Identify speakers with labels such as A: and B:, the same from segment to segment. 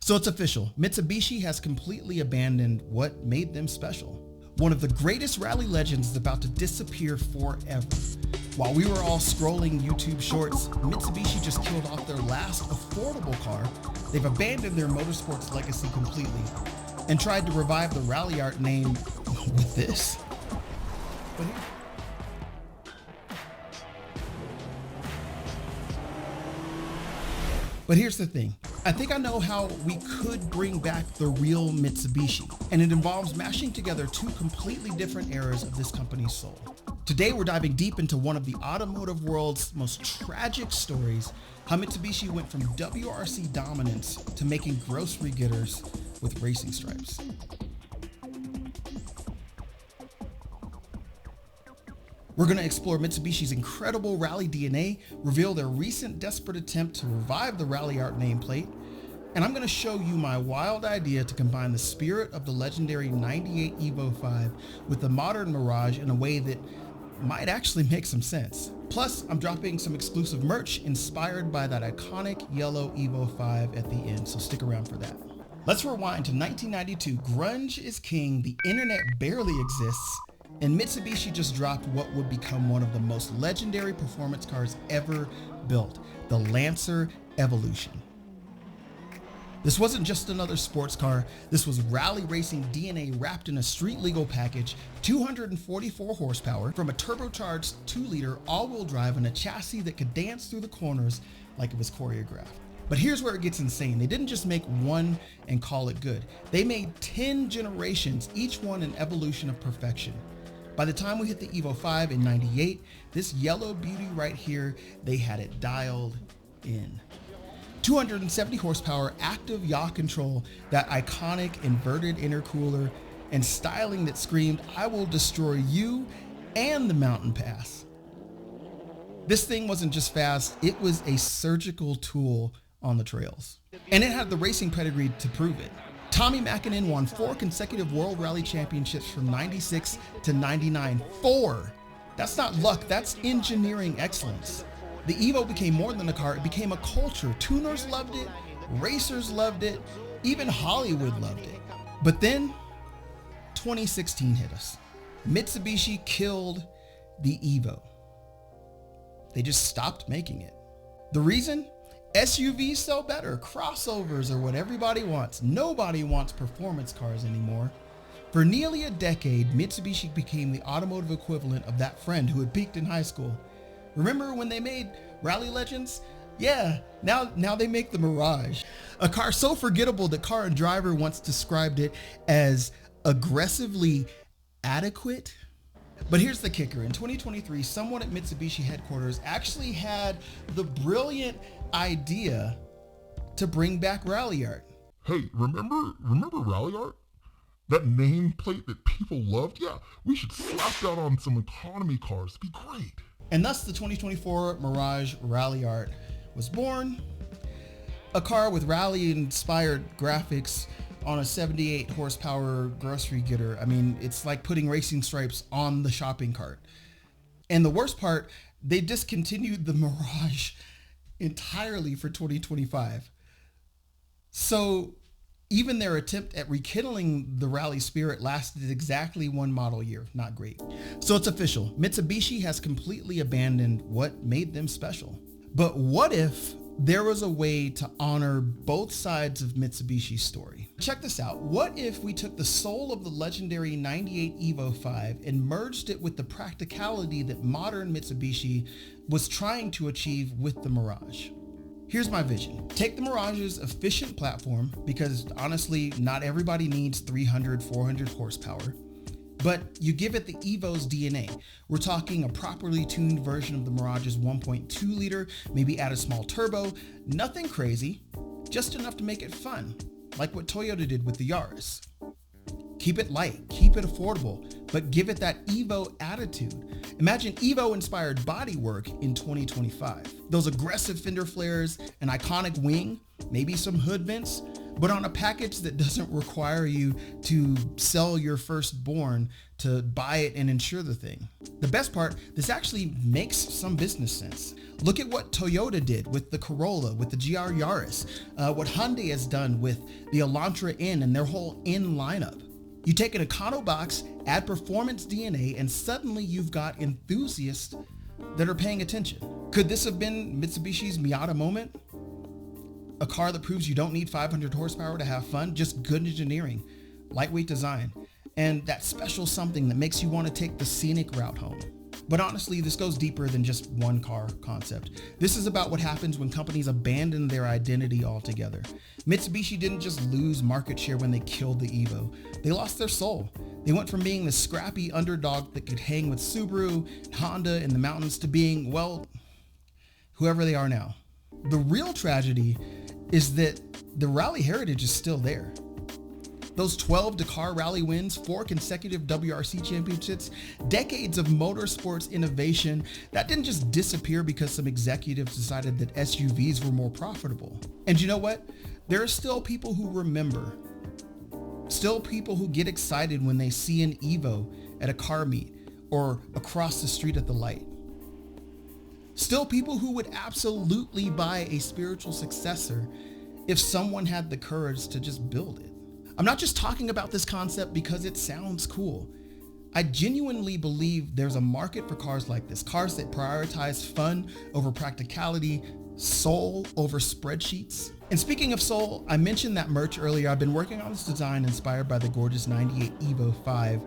A: So it's official, Mitsubishi has completely abandoned what made them special. One of the greatest rally legends is about to disappear forever. While we were all scrolling YouTube shorts, Mitsubishi just killed off their last affordable car. They've abandoned their motorsports legacy completely and tried to revive the rally art name with this. But here's the thing. I think I know how we could bring back the real Mitsubishi, and it involves mashing together two completely different eras of this company's soul. Today, we're diving deep into one of the automotive world's most tragic stories, how Mitsubishi went from WRC dominance to making grocery getters with racing stripes. We're going to explore Mitsubishi's incredible rally DNA, reveal their recent desperate attempt to revive the rally art nameplate, and I'm going to show you my wild idea to combine the spirit of the legendary 98 Evo 5 with the modern Mirage in a way that might actually make some sense. Plus, I'm dropping some exclusive merch inspired by that iconic yellow Evo 5 at the end, so stick around for that. Let's rewind to 1992. Grunge is king, the internet barely exists, and Mitsubishi just dropped what would become one of the most legendary performance cars ever built, the Lancer Evolution. This wasn't just another sports car, this was rally racing DNA wrapped in a street legal package, 244 horsepower from a turbocharged 2-liter all-wheel drive and a chassis that could dance through the corners like it was choreographed. But here's where it gets insane. They didn't just make one and call it good. They made 10 generations, each one an evolution of perfection. By the time we hit the Evo 5 in 98, this yellow beauty right here, they had it dialed in. 270 horsepower, active yaw control, that iconic inverted intercooler, and styling that screamed, "I will destroy you and the mountain pass." This thing wasn't just fast, it was a surgical tool on the trails. And it had the racing pedigree to prove it. Tommy Mäkinen won 4 consecutive World Rally Championships from 96 to 99. 4! That's not luck, that's engineering excellence. The Evo became more than a car, it became a culture. Tuners loved it, racers loved it, even Hollywood loved it. But then, 2016 hit us. Mitsubishi killed the Evo. They just stopped making it. The reason? SUVs sell better, crossovers are what everybody wants. Nobody wants performance cars anymore. For nearly a decade, Mitsubishi became the automotive equivalent of that friend who had peaked in high school. Remember when they made Rally Legends? Yeah, now they make the Mirage. A car so forgettable that Car and Driver once described it as aggressively adequate. But here's the kicker. In 2023, someone at Mitsubishi headquarters actually had the brilliant idea to bring back rally art.
B: Hey, remember rally art? That nameplate that people loved? Yeah, we should slap that on some economy cars. It'd be great.
A: And thus the 2024 Mirage rally art was born. A car with rally-inspired graphics on a 78 horsepower grocery getter. I mean, it's like putting racing stripes on the shopping cart. And the worst part, they discontinued the Mirage entirely for 2025. So even their attempt at rekindling the rally spirit lasted exactly 1 model year. Not great. So it's official. Mitsubishi has completely abandoned what made them special. But what if there was a way to honor both sides of Mitsubishi's story? Check this out. What if we took the soul of the legendary 98 Evo 5 and merged it with the practicality that modern Mitsubishi was trying to achieve with the Mirage? Here's my vision. Take the Mirage's efficient platform, because honestly, not everybody needs 300, 400 horsepower, but you give it the Evo's DNA. We're talking a properly tuned version of the Mirage's 1.2 liter, maybe add a small turbo, nothing crazy, just enough to make it fun, like what Toyota did with the Yaris. Keep it light, keep it affordable, but give it that Evo attitude. Imagine Evo-inspired bodywork in 2025. Those aggressive fender flares, an iconic wing, maybe some hood vents, but on a package that doesn't require you to sell your firstborn to buy it and insure the thing. The best part, this actually makes some business sense. Look at what Toyota did with the Corolla, with the GR Yaris, what Hyundai has done with the Elantra N and their whole N lineup. You take an Econo box, add performance DNA, and suddenly you've got enthusiasts that are paying attention. Could this have been Mitsubishi's Miata moment? A car that proves you don't need 500 horsepower to have fun, just good engineering, lightweight design, and that special something that makes you want to take the scenic route home. But honestly, this goes deeper than just one car concept. This is about what happens when companies abandon their identity altogether. Mitsubishi didn't just lose market share when they killed the Evo. They lost their soul. They went from being the scrappy underdog that could hang with Subaru, Honda in the mountains to being, well, whoever they are now. The real tragedy is that the rally heritage is still there. Those 12 Dakar rally wins, 4 consecutive WRC championships, decades of motorsports innovation, that didn't just disappear because some executives decided that SUVs were more profitable. And you know what? There are still people who remember. Still people who get excited when they see an Evo at a car meet or across the street at the light. Still people who would absolutely buy a spiritual successor if someone had the courage to just build it. I'm not just talking about this concept because it sounds cool. I genuinely believe there's a market for cars like this, cars that prioritize fun over practicality, soul over spreadsheets. And speaking of soul, I mentioned that merch earlier. I've been working on this design inspired by the gorgeous 98 Evo 5.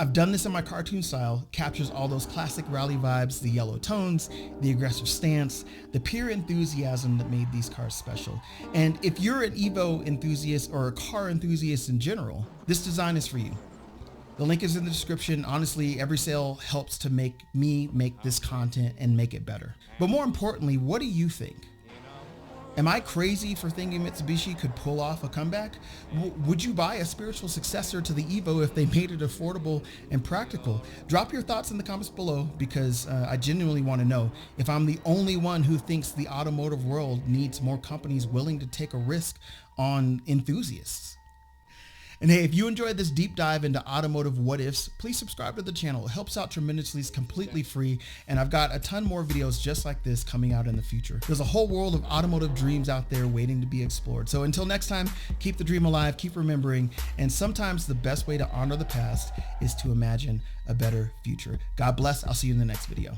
A: I've done this in my cartoon style, captures all those classic rally vibes, the yellow tones, the aggressive stance, the pure enthusiasm that made these cars special. And if you're an Evo enthusiast or a car enthusiast in general, this design is for you. The link is in the description. Honestly, every sale helps to make me make this content and make it better. But more importantly, what do you think? Am I crazy for thinking Mitsubishi could pull off a comeback? Would you buy a spiritual successor to the Evo if they made it affordable and practical? Drop your thoughts in the comments below because I genuinely want to know if I'm the only one who thinks the automotive world needs more companies willing to take a risk on enthusiasts. And hey, if you enjoyed this deep dive into automotive what ifs, please subscribe to the channel. It helps out tremendously. It's completely free. And I've got a ton more videos just like this coming out in the future. There's a whole world of automotive dreams out there waiting to be explored. So until next time, keep the dream alive, keep remembering. And sometimes the best way to honor the past is to imagine a better future. God bless. I'll see you in the next video.